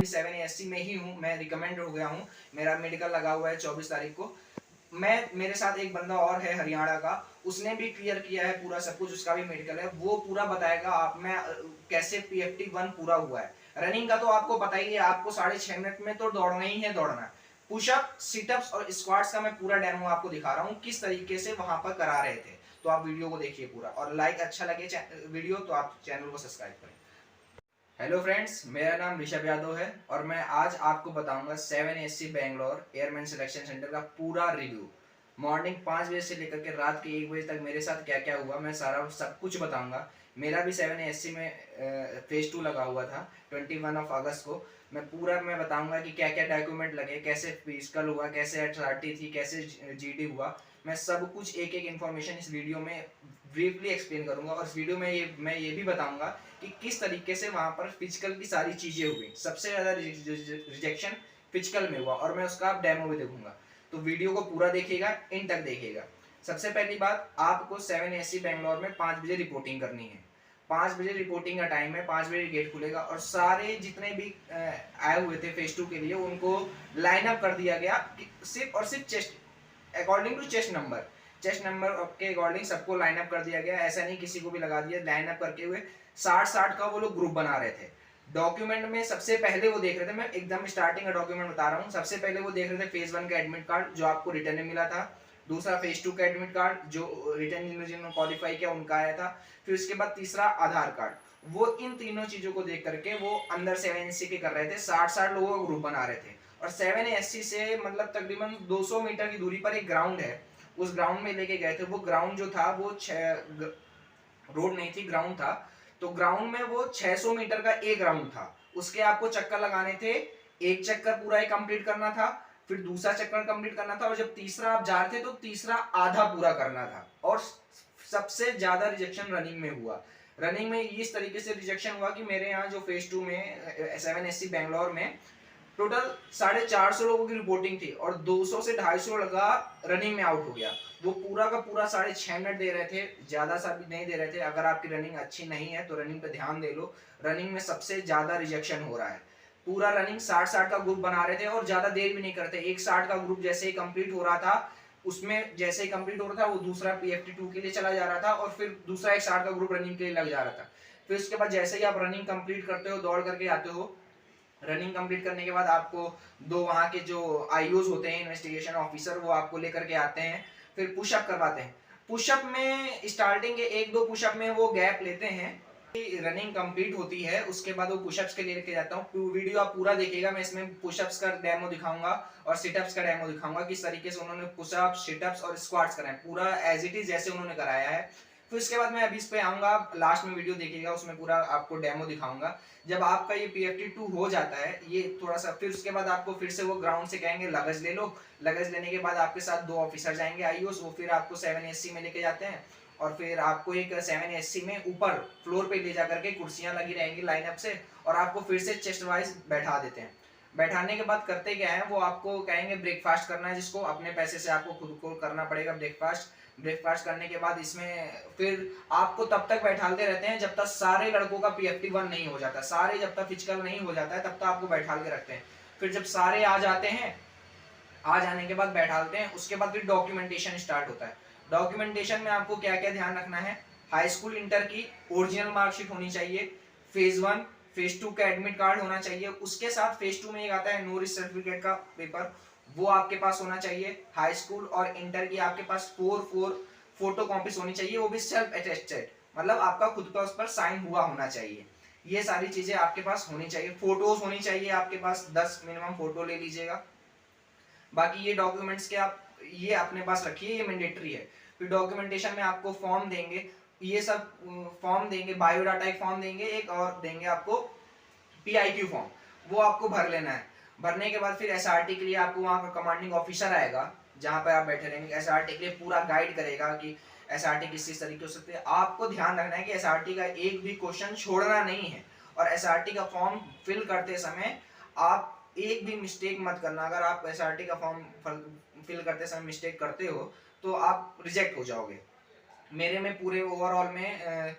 भी 7ASC में ही हूँ, मैं रिकमेंड हो गया हूँ, मेरा मेडिकल लगा हुआ है 24 तारीख को। मेरे साथ एक बंदा और है हरियाणा का, उसने भी क्लियर किया है पूरा सब कुछ, उसका भी मेडिकल है, वो पूरा बताएगा आप में कैसे PFT1 पूरा हुआ है। रनिंग का तो आपको पता ही है, आपको 6.5 मिनट में तो दौड़ना ही है दौड़ना। पुशअप, सिटअप्स और स्क्वाट्स का मैं पूरा डेमो आपको दिखा रहा हूँ किस तरीके से वहां पर करा रहे थे। तो आप वीडियो को देखिए पूरा, और लाइक अच्छा लगे वीडियो तो आप चैनल को सब्सक्राइब करें। हेलो फ्रेंड्स, मेरा नाम ऋषभ यादव है और मैं आज आपको बताऊंगा 7ASC Bangalore airman selection centre का पूरा रिव्यू। मॉर्निंग 5 बजे से लेकर के रात के 1 बजे तक मेरे साथ क्या क्या हुआ मैं सारा सब कुछ बताऊंगा। मेरा भी 7ASC में फेज 2 लगा हुआ था 21 अगस्त को। मैं बताऊंगा कि क्या क्या डॉक्यूमेंट लगे, कैसे फिजिकल हुआ, कैसे HRT थी, कैसे GD हुआ। मैं सब कुछ एक एक इन्फॉर्मेशन इस वीडियो में ब्रीफली एक्सप्लेन करूंगा, और इस वीडियो में मैं ये भी बताऊंगा कि किस तरीके से वहां पर फिजिकल की सारी चीजें हुई। सबसे ज्यादा रिजेक्शन फिजिकल में हुआ और मैं उसका डेमो भी देखूंगा। तो वीडियो को पूरा देखिएगा, इन तक देखिएगा। सबसे पहली बात, आपको 7ASC बेंगलोर में 5 बजे रिपोर्टिंग करनी है। 5 बजे रिपोर्टिंग का टाइम है, 5 बजे गेट खुलेगा और सारे जितने भी आए हुए थे फेज 2 के लिए उनको लाइन अप कर दिया गया, सिर्फ और सिर्फ chest according to chest number के अकॉर्डिंग सबको लाइन अप कर दिया गया। ऐसा नहीं किसी को भी लगा दिया, लाइन अप करके हुए 60 का वो लोग ग्रुप बना रहे थे। डॉक्यूमेंट में सबसे पहले वो देख रहे थे, मैं एकदम स्टार्टिंग का डॉक्यूमेंट बता रहा हूँ, सबसे पहले वो देख रहे थे फेज 1 का एडमिट कार्ड जो आपको रिटर्न में मिला था। दूसरा फेज 2 का एडमिट कार्ड जो रिटर्न जिन्होंने क्वालिफाई किया उनका आया था। फिर उसके बाद तीसरा आधार कार्ड। वो इन तीनों चीजों को देख करके वो अंदर 7ASC के कर रहे थे, 60 लोगों का ग्रुप बना रहे थे। और 7ASC से मतलब तकरीबन 200 मीटर की दूरी पर एक ग्राउंड है, उस ग्राउंड में लेके गए थे। वो ग्राउंड जो था वो रोड नहीं थी, ग्राउंड था। तो ग्राउंड में वो 600 मीटर का एक ग्राउंड था, उसके आपको चक्कर लगाने थे। एक चक्कर पूरा ही कंप्लीट करना था, फिर दूसरा चक्कर कंप्लीट करना था, और जब तीसरा आप जा रहे थे तो तीसरा आधा पूरा करना था। और सबसे ज्यादा रिजेक्शन रनिंग में हुआ। रनिंग में इस तरीके से रिजेक्शन हुआ कि मेरे यहाँ जो फेज 2 में 7ASC बेंगलोर में टोटल 450 लोगों की रिपोर्टिंग थी और 200 से 250 लगा रनिंग में आउट हो गया। वो पूरा का पूरा 6.5 मिनट दे रहे थे, ज्यादा सा भी नहीं दे रहे थे। अगर आपकी रनिंग अच्छी नहीं है तो रनिंग पे ध्यान दे लो, रनिंग में सबसे ज्यादा रिजेक्शन हो रहा है। पूरा रनिंग 60 का ग्रुप बना रहे थे और ज्यादा देर भी नहीं करते। एक 60 का ग्रुप जैसे ही कंप्लीट हो रहा था, उसमें जैसे ही कंप्लीट हो रहा था वो दूसरा PFT2 के लिए चला जा रहा था, और फिर दूसरा एक 60 का ग्रुप रनिंग के लिए लग जा रहा था। फिर उसके बाद जैसे ही आप रनिंग कंप्लीट करते हो, दौड़ करके आते हो, रनिंग कंप्लीट करने के बाद आपको दो वहाँ के जो IOs होते हैं, इन्वेस्टिगेशन ऑफिसर, वो आपको लेकर के आते हैं, फिर पुशअप करवाते हैं। पुशअप में स्टार्टिंग के 1-2 पुशअप में वो गैप लेते हैं। रनिंग कंप्लीट होती है उसके बाद वो पुशअप्स के लिए लेके जाता हूँ। वीडियो आप पूरा देखिएगा, मैं इसमें पुशअप्स का डेमो दिखाऊंगा और सिटअप्स का डेमो दिखाऊंगा, किस तरीके से उन्होंने पुशअप्स, सिटअप्स और स्क्वाट्स कराए, पूरा एज इट इज जैसे उन्होंने कराया है। फिर उसके बाद मैं अभी इस पे आऊंगा, लास्ट में वीडियो देखिएगा, उसमें पूरा आपको डेमो दिखाऊंगा। जब आपका ये PFT2 हो जाता है, ये थोड़ा सा, फिर उसके बाद आपको फिर से वो ग्राउंड से कहेंगे लगेज ले लो। लगेज लेने के बाद आपके साथ 2 ऑफिसर जाएंगे IOs, वो फिर आपको 7ASC में लेके जाते हैं, और फिर आपको एक 7ASC में ऊपर फ्लोर पे ले जाकर के कुर्सियां लगी रहेंगी लाइनअप से, और आपको फिर से चेस्ट वाइज बैठा देते हैं। बैठाने के बाद करते क्या है, वो आपको कहेंगे ब्रेकफास्ट करना है, जिसको अपने पैसे से आपको खुद को करना पड़ेगा ब्रेकफास्ट। ब्रेकफास्ट करने के बाद इसमें फिर आपको तब तक बैठालते रहते हैं जब तक सारे लड़कों का PFT1 नहीं हो जाता, सारे जब तक फिजिकल नहीं हो जाता है तब तक आपको बैठाल के रखते हैं। फिर जब सारे आ जाते हैं, आ जाने के बाद बैठालते हैं, उसके बाद फिर डॉक्यूमेंटेशन स्टार्ट होता है। डॉक्यूमेंटेशन में आपको क्या क्या ध्यान रखना है, हाई स्कूल इंटर की ओरिजिनल मार्कशीट होनी चाहिए, फेज 1 फेज 2 का एडमिट कार्ड होना चाहिए, उसके साथ फेज 2 में एक आता है नो रिस्क सर्टिफिकेट का पेपर, वो आपके पास होना चाहिए। हाई स्कूल और इंटर की आपके पास 4 फोटो कॉपीज होनी चाहिए, वो भी सेल्फ अटेस्टेड, मतलब आपका खुद का उस पर साइन हुआ होना चाहिए। ये सारी चीजें आपके पास होनी चाहिए। फोटोज होनी चाहिए आपके पास, 10 मिनिमम फोटो ले लीजिएगा। बाकी ये डॉक्यूमेंट्स के आप ये अपने पास रखिए, ये मैंडेटरी है। फिर डॉक्यूमेंटेशन में आपको फॉर्म देंगे, ये सब फॉर्म देंगे, बायोडाटा एक फॉर्म देंगे, एक और देंगे आपको PIQ फॉर्म, वो आपको भर लेना है। भरने के बाद फिर SRT के लिए आपको वहाँ का कमांडिंग ऑफिसर आएगा जहाँ पर आप बैठे रहेंगे, SRT के लिए पूरा गाइड करेगा कि SRT किस तरीके हो सकते हैं। आपको ध्यान रखना है कि SRT का एक भी क्वेश्चन छोड़ना नहीं है, और SRT का फॉर्म फिल करते समय आप एक भी मिस्टेक मत करना। अगर आप SRT का फॉर्म फिल करते समय मिस्टेक करते हो तो आप रिजेक्ट हो जाओगे। मेरे में पूरे ओवरऑल में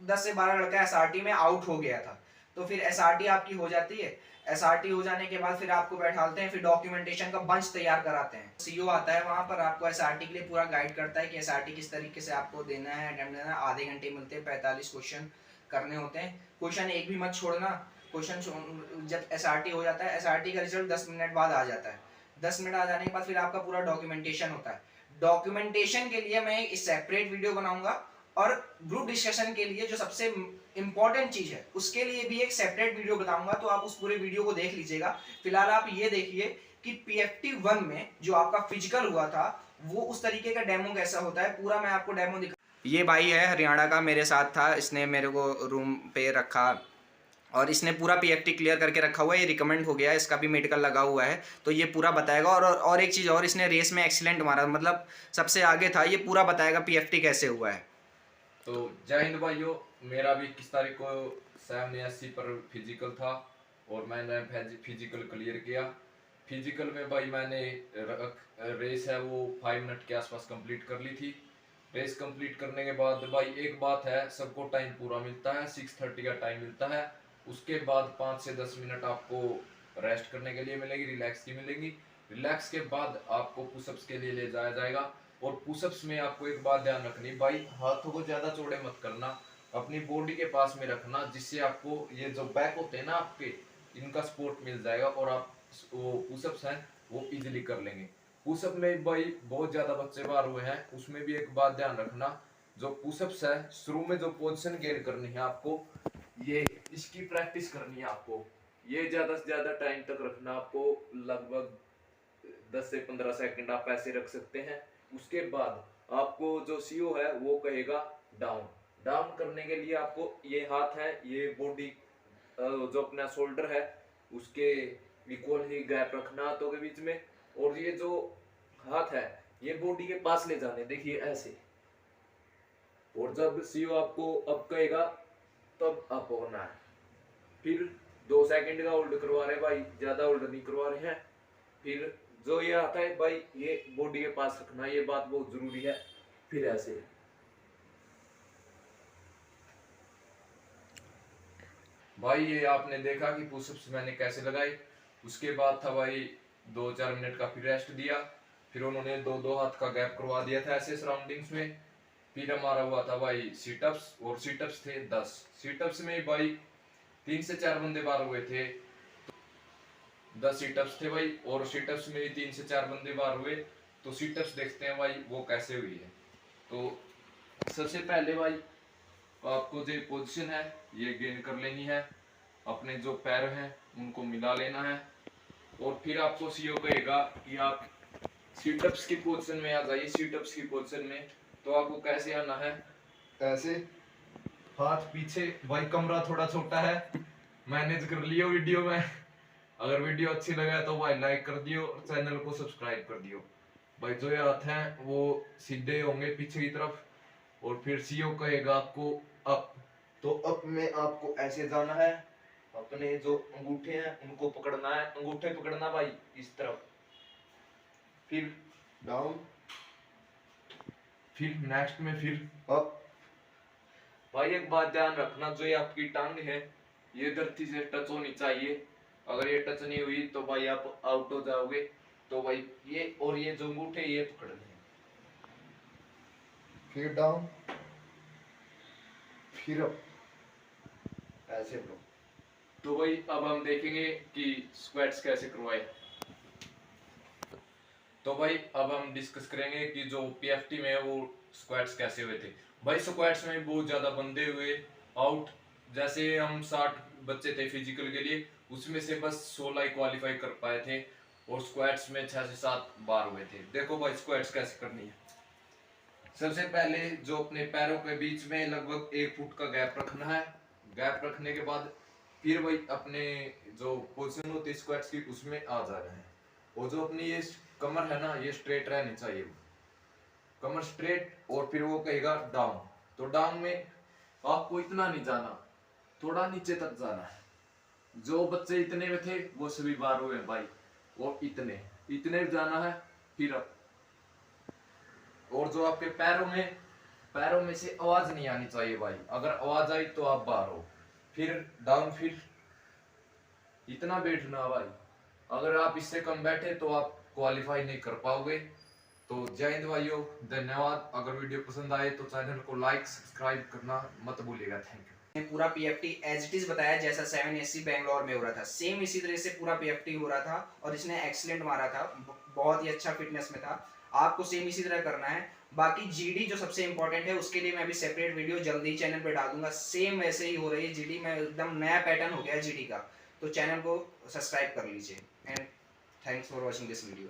10 से 12 लड़का SRT में आउट हो गया था। तो फिर SRT आपकी हो जाती है। एसआरटी हो जाने के बाद फिर आपको बैठाते हैं, फिर डॉक्यूमेंटेशन का बंच तैयार कराते हैं। सीईओ आता है वहाँ पर, आपको एसआरटी के लिए पूरा गाइड करता है कि एसआरटी किस तरीके से आपको देना है, अटेम्प्ट देना है। आधे घंटे मिलते हैं, 45 क्वेश्चन करने होते हैं। क्वेश्चन एक भी मत छोड़ना। क्वेश्चन जब एसआरटी हो जाता है, एसआरटी का रिजल्ट 10 मिनट बाद आ जाता है। 10 मिनट आ जाने के बाद फिर आपका पूरा डॉक्यूमेंटेशन होता है। डॉक्यूमेंटेशन के लिए मैं एक सेपरेट वीडियो बनाऊंगा, और ग्रुप डिस्कशन के लिए जो सबसे इंपॉर्टेंट चीज है उसके लिए भी एक सेपरेट वीडियो बताऊंगा, तो आप उस पूरे वीडियो को देख लीजिएगा। फिलहाल आप ये देखिए कि पीएफटी 1 में जो आपका फिजिकल हुआ था वो उस तरीके का डेमो कैसा होता है, पूरा मैं आपको डेमो दिखा। ये भाई है हरियाणा का, मेरे साथ था, इसने मेरे को रूम पे रखा और इसने पूरा पीएफटी क्लियर करके रखा हुआ है। ये रिकमेंड हो गया है, इसका भी मेडिकल लगा हुआ है, तो ये पूरा बताएगा। और एक चीज़ और, इसने रेस में एक्सीलेंट मारा, मतलब सबसे आगे था। ये पूरा बताएगा पीएफटी कैसे हुआ है। तो जय हिंद भाइयों, मेरा भी 21 तारीख को 780 पर फिजिकल था और मैंने फिजिकल क्लियर किया। फिजिकल में भाई मैंने रेस है वो 5 मिनट के आसपास कंप्लीट कर ली थी। रेस कंप्लीट करने के बाद भाई एक बात है, सबको टाइम पूरा मिलता है, 6:30 का टाइम मिलता है। उसके बाद 5 से 10 मिनट आपको रेस्ट करने के लिए मिलेगी, रिलैक्स की मिलेगी। रिलैक्स के बाद आपको पुशअप्स के लिए ले जाया जाएगा। और पुशअप्स में आपको एक बात ध्यान रखनी भाई, हाथों को ज्यादा चौड़े मत करना, अपनी बॉडी के पास में रखना, जिससे आपको ये जो बैक होते हैं ना आपके, इनका सपोर्ट मिल जाएगा और आप वो पुशअप्स हैं वो इजीली कर लेंगे। पुशअप में भाई बहुत ज्यादा बच्चे बाहर हुए हैं, उसमें भी एक बात ध्यान रखना, जो पुशअप्स है शुरू में जो पोजीशन गेन करनी है आपको, ये इसकी प्रैक्टिस करनी है आपको। ये ज्यादा से ज्यादा टाइम तक रखना, आपको लगभग 10 से 15 सेकंड आप ऐसे रख सकते हैं। उसके बाद आपको जो सीओ है वो कहेगा डाउन। डाउन करने के लिए आपको ये हाथ है, ये बॉडी जो अपना शोल्डर है उसके इक्वल ही गैप रखना हाथों के बीच में, और ये जो हाथ है ये बॉडी के पास ले जाने, देखिए ऐसे। और जब सीओ आपको अप कहेगा तब अप होना है। फिर 2 सेकंड का होल्ड करवा रहे भाई, ज्यादा होल्ड नहीं करवा रहे हैं। फिर जो ये आता है भाई ये बॉडी के पास रखना, ये बात बहुत जरूरी है। फिर ऐसे भाई, ये आपने देखा कि पुशअप्स मैंने कैसे लगाए। उसके बाद था भाई 2-4 मिनट का फिर रेस्ट दिया। फिर उन्होंने 2-2 हाथ का गैप करवा दिया था ऐसे सराउंडिंग्स में। फिर हमारा हुआ था भाई सीटअप्स, और सीटअप्स थे 10। सीटअप्स में भाई 3 से 4 बंदे बाहर हुए थे, 10 सीटअप्स थे भाई। और सीटअप्स में 3 से 4 बंदे बाहर हुए, तो सीटअप्स देखते हैं भाई वो कैसे हुई है। तो सबसे पहले भाई आपको जो पोजीशन है ये गेन कर लेनी है, अपने जो पैर हैं उनको मिला लेना है। और फिर आपको सीओ कहेगा कि आप सीटअप्स की पोजीशन में आ जाइए। सीटअप्स की पोजीशन में तो आपको कैसे आना है, ऐसे हाथ पीछे। भाई कमरा थोड़ा छोटा है, मैनेज कर लियो वीडियो में। अगर वीडियो अच्छी लगे तो भाई लाइक कर दियो और चैनल को सब्सक्राइब कर दियो। भाई जो ये हाथ हैं वो सीधे होंगे पीछे की तरफ, और फिर सीओ कहेगा आपको अप, तो अप में आपको ऐसे जाना है। अपने जो अंगूठे हैं उनको पकड़ना है, अंगूठे पकड़ना भाई इस तरफ। फिर डाउन, फिर नेक्स्ट में फिर अप। भाई एक बात ध्यान रखना, जो ये आपकी टांग है ये धरती से टच होनी चाहिए। अगर ये टच नहीं हुई तो भाई आप आउट हो जाओगे। तो भाई ये और ये जो अंगूठे ये पकड़ने हैं। फिर डाउन, फिर अप, ऐसे ब्रो। तो भाई अब हम देखेंगे कि स्क्वाट्स कैसे करवाए। तो भाई अब हम डिस्कस करेंगे कि जो पीएफटी में है वो स्क्वाट्स कैसे हुए थे। भाई स्क्वाट्स में बहुत ज्यादा बंदे हुए आउट, जैसे हम 60 बच्चे थे फिजिकल के लिए, उसमें से बस 16 ही क्वालिफाई कर पाए थे, और स्क्वाट्स में 6 से 7 बार हुए थे। देखो भाई स्क्वाट्स कैसे करनी है। सबसे पहले जो अपने पैरों के बीच में लगभग 1 फुट का गैप रखना है। गैप रखने के बाद फिर वही अपने जो पोजीशन होती है स्क्वाट्स की उसमें आ जाना है। और जो अपनी ये कमर है ना ये स्ट्रेट रहनी चाहिए, कमर स्ट्रेट। और फिर वो कहेगा डाउन, तो डाउन में आपको इतना नहीं जाना, थोड़ा नीचे तक जाना है। जो बच्चे इतने में थे वो सभी बार हुए भाई, और इतने इतने जाना है। फिर और जो आपके पैरों में से आवाज नहीं आनी चाहिए भाई, अगर आवाज आई तो आप बाहर हो। फिर डाउन, फिर इतना बैठना भाई, अगर आप इससे कम बैठे तो आप क्वालिफाई नहीं कर पाओगे। तो जय हिंद भाइयों, धन्यवाद। अगर वीडियो पसंद आए तो चैनल को लाइक सब्सक्राइब करना मत भूलिएगा। Thank you. ने पूरा पीएफटी एज इट इज बताया जैसा 7SC बैंगलोर में हो रहा था, सेम इसी तरह से पूरा पीएफटी हो रहा था और इसने एक्सीलेंट मारा था, बहुत ही अच्छा फिटनेस में था। आपको सेम इसी तरह करना है। बाकी जीडी जो सबसे इंपॉर्टेंट है उसके लिए मैं अभी सेपरेट वीडियो जल्दी चैनल पे डाल दूंगा। सेम वैसे ही हो रही है जीडी में, एकदम नया पैटर्न हो गया है जीडी का। तो चैनल को सब्सक्राइब कर लीजिए and thanks for watching this video.